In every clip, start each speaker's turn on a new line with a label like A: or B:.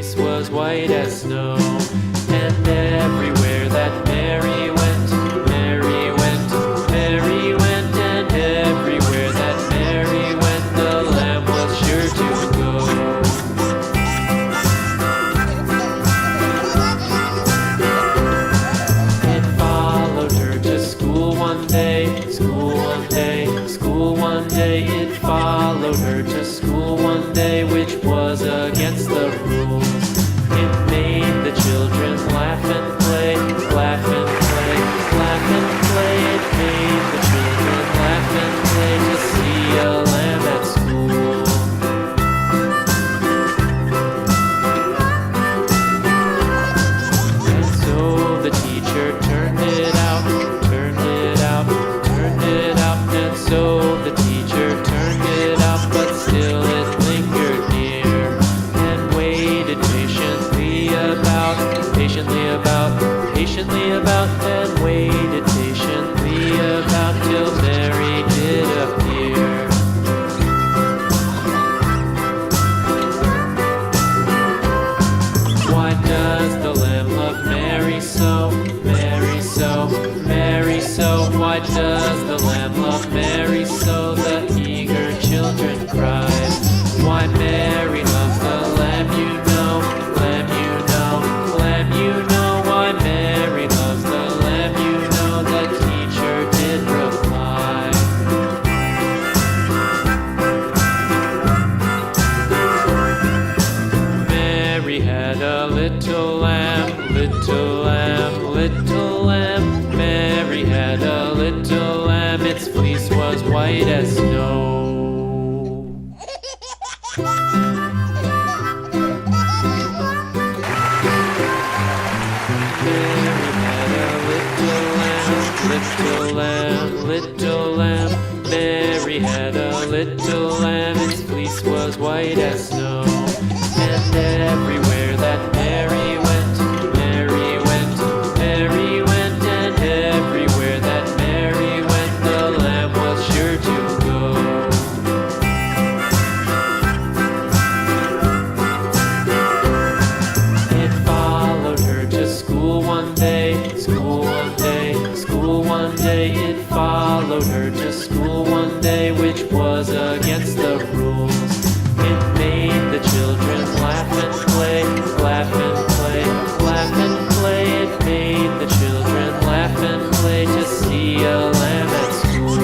A: fleece was white as snow. And everywhere that Mary went, Mary went, Mary went, and everywhere that Mary went, the lamb was sure to go. It followed her to school one day, school one day, school one day. It followed her to school one day, which was against the rules. It made the children laugh and play, laugh and play, laugh and play. It made the children laugh and play to see a lamb at school. And so the teacher turned it out, turned it out, turned it out. And so the teacher turned it out, but still it lingered near and waited patiently about, and waited patiently about till Mary did appear. Why does the lamb love Mary so, Mary so, Mary so? Why does the lamb love Mary so? The eager children cried. Why Mary loves the lamb, you know, lamb, you know, lamb, you know. Why Mary loves the lamb, you know, the teacher did reply. Mary had a little lamb, little lamb, little lamb. Mary had a little lamb, its fleece was white as snow. Little lamb, little lamb, Mary had a little lamb, its fleece was white as snow. And everywhere that Mary went, Mary went, Mary went, and everywhere that Mary went, the lamb was sure to go. It followed her to school one day, school one day, school one day. It followed her to school one day, which was against the rules. It made the children laugh and play, laugh and play, laugh and play. It made the children laugh and play to see a lamb at school.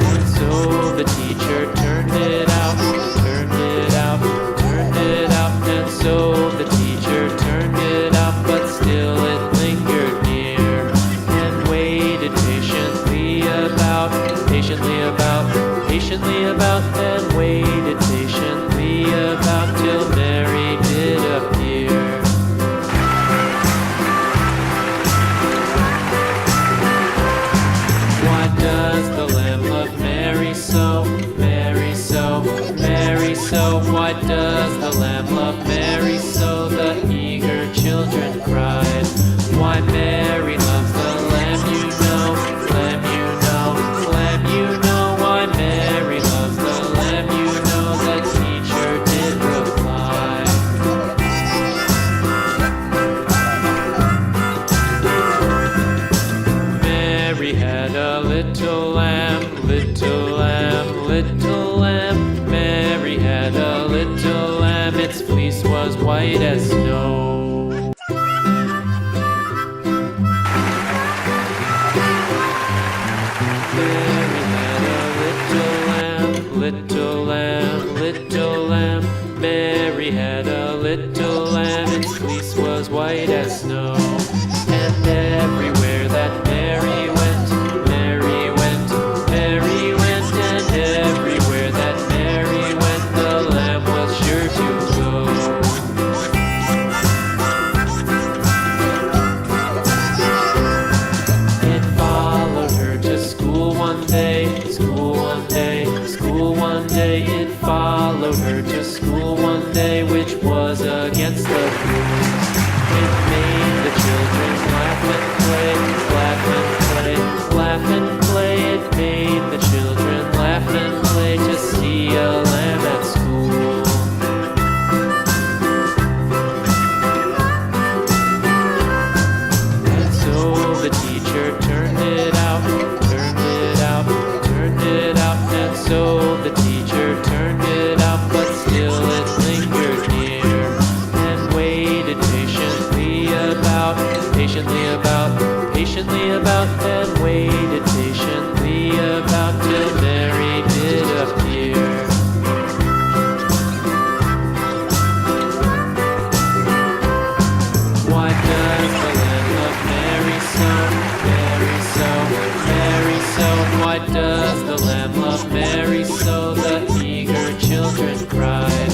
A: And so the teacher turned it out, turned it out, turned it out. And so the teacher turned it out, but still it lingered near and waited patiently about, and waited patiently about till Mary did appear. Why does the lamb love Mary so, Mary so, Mary so? Why does the lamb love Mary so? The eager children cried. Why Mary loves the lamb, you know, lamb, you know, lamb, you know. Why Mary loves the lamb, you know, the teacher did reply. Mary had a little lamb, little lamb, little lamb. Mary had a little lamb, its fleece was white as snow. Mary had a little lamb, little lamb, little lamb. Mary had a little lamb, its fleece was white as snow. And everywhere that Mary went, Mary went, Mary went, and everywhere that Mary went, the lamb was sure to go. so the teacher turned it out, but still it lingered near, and waited patiently about, and waited patiently about till Mary did appear. Why does the Lamb love Mary so, Mary so, Mary so? Why does the Lamb love Mary so? The eager children cried.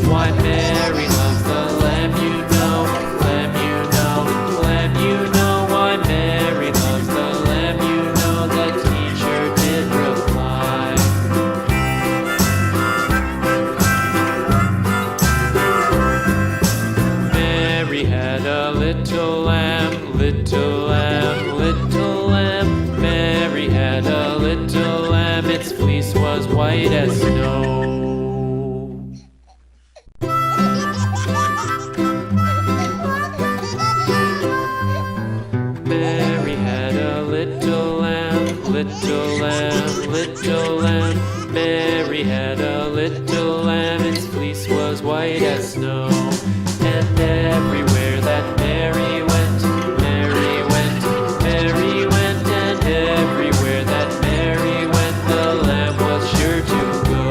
A: Why Mary loves the Lamb, you know, Lamb, you know, Lamb, you know. Why Mary loves the Lamb, you know, the teacher did reply. Mary had a little lamb, little lamb, little lamb. Mary had a little lamb, its fleece was white as snow. Mary had a little lamb, little lamb, little lamb. Mary had a little lamb, its fleece was white as snow. And everywhere that Mary went, Mary went, Mary went, and everywhere that Mary went, the lamb was sure to go.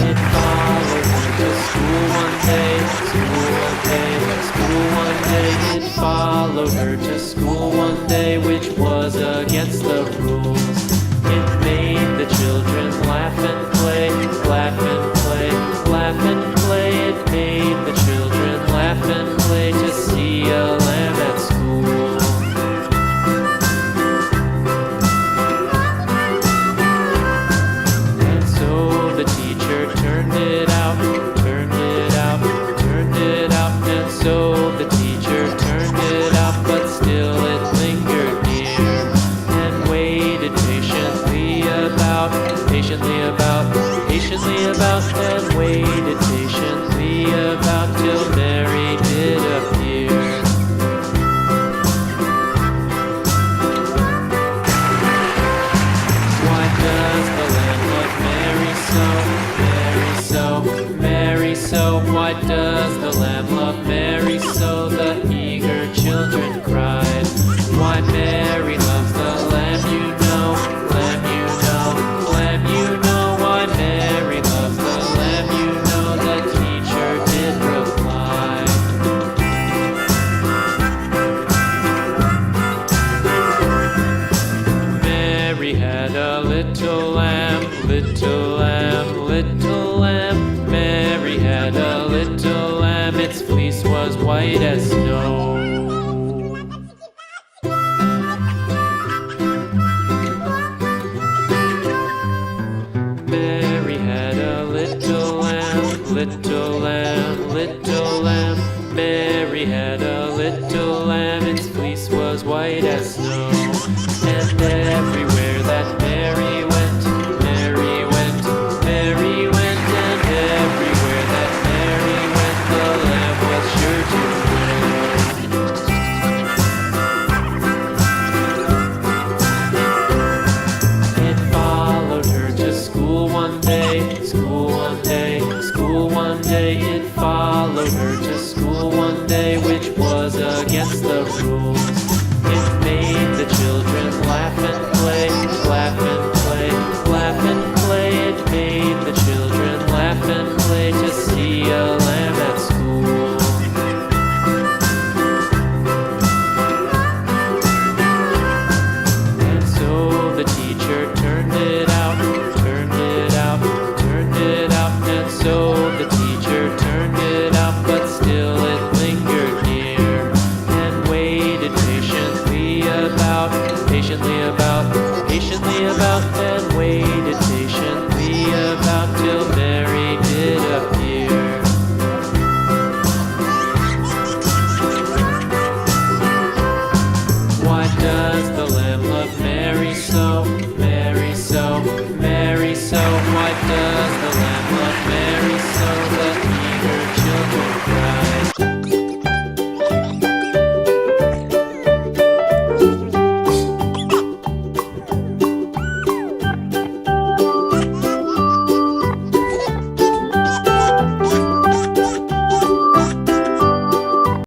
A: It followed her to school one day, school one day, school one day. It followed her to school one day, which was against the rules. It made the children laugh and play, laugh and play, laugh and play. It made the children laugh and play to see a lamb at school. And so the teacher turned it out, turned it out, turned it out. And so the teacher turned it out, but still it lingered near, and waited patiently about, and waited patiently about till Mary did appear. Why does the Lamb love Mary so, Mary so, Mary so? Why does the Lamb love Mary so? The eager children cried. Why Mary loves the Lamb, you know, Lamb, you know, Lamb, you know. Why Mary loves the Lamb, you know, the teacher did reply. Mary had a little lamb, little lamb, little lamb. Mary had a little lamb, its fleece was white as snow. Mary had a little lamb, little lamb, little lamb. Mary had a little lamb, its fleece was white as snow.